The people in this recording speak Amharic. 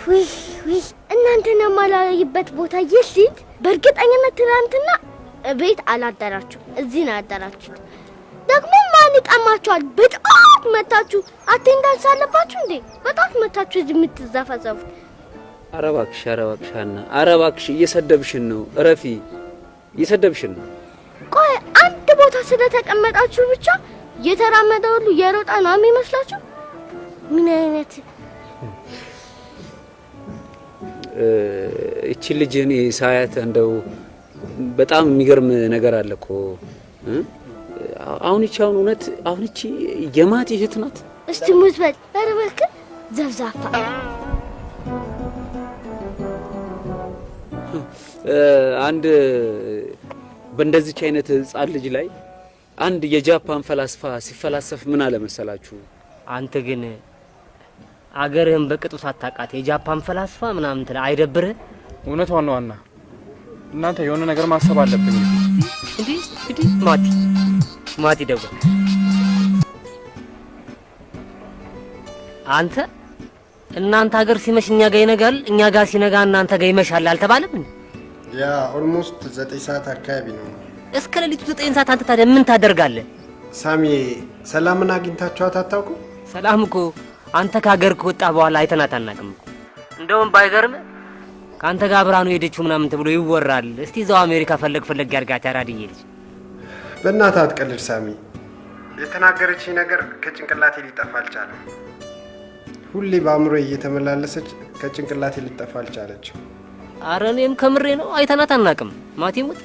ወይ እናንተና ማላይበት ቦታ ይልድ በርግጠኝነት ትናንትና ቤት አላደራችሁ እዚህ ነው ያደራችሁ ደግሞ ማን ይቀማችኋል በጣም መታችሁ አቴንዳንስ አለባችሁ እንዴ በጣም መታችሁ እዚህ የምትዛፈዘፉ አረባክሻና አረባክሽ እየሰደብሽን ነው እረፊ እየሰደብሽን ነው ቆይ አንድ ቦታ ስለተቀመጣችሁ ብቻ የተራመደ ሁሉ የሮጣ ነው የሚመስላችሁ ምን አይነት እቺ ልጅ እኔ ሳያት እንደው በጣም የሚገርም ነገር አለኮ አሁን ይቻውን እውነት አሁን እቺ የማት እህት ናት እስቲ ሙዝበል አረበክ ዘብዛፋ አንድ በእንደዚህ አይነት ህፃን ልጅ ላይ አንድ የጃፓን ፈላስፋ ሲፈላሰፍ ምን አለ መሰላችሁ አንተ ግን አገርህን በቅጡ ሳታቃት የጃፓን ፈላስፋ ምናምን ትላ አይደብርህ እውነት ዋና እናንተ የሆነ ነገር ማሰብ አለብኝ እንዴ ማቲ ደውል አንተ እናንተ ሀገር ሲመሽ እኛ ጋር ይነጋል እኛ ጋር ሲነጋ እናንተ ጋር ይመሻል አልተባለም እንዴ ያ ኦልሞስት 9 ሰዓት አካባቢ ነው እስከ ሌሊቱ 9 ሰዓት አንተ ታዲያ ምን ታደርጋለህ ሳሚ ሰላምን አግኝታችኋት አታውቁ ሰላም እኮ አንተ ከሀገር ከወጣ በኋላ አይተናት አናውቅም እኮ እንደውም ባይገርም ካንተ ጋር አብራኑ ሄደችው ምናምን ተብሎ ይወራል እስቲ እዛው አሜሪካ ፈለግ ያርጋት ያራድዬ ልጅ በእናትህ አትቀልድ ሳሚ የተናገረችኝ ነገር ከጭንቅላቴ ሊጠፋ አልቻለም ሁሌ በአእምሮዬ እየተመላለሰች ከጭንቅላቴ ሊጠፋ አልቻለች አረ እኔም ከምሬ ነው አይተናት አናውቅም ማቲሙት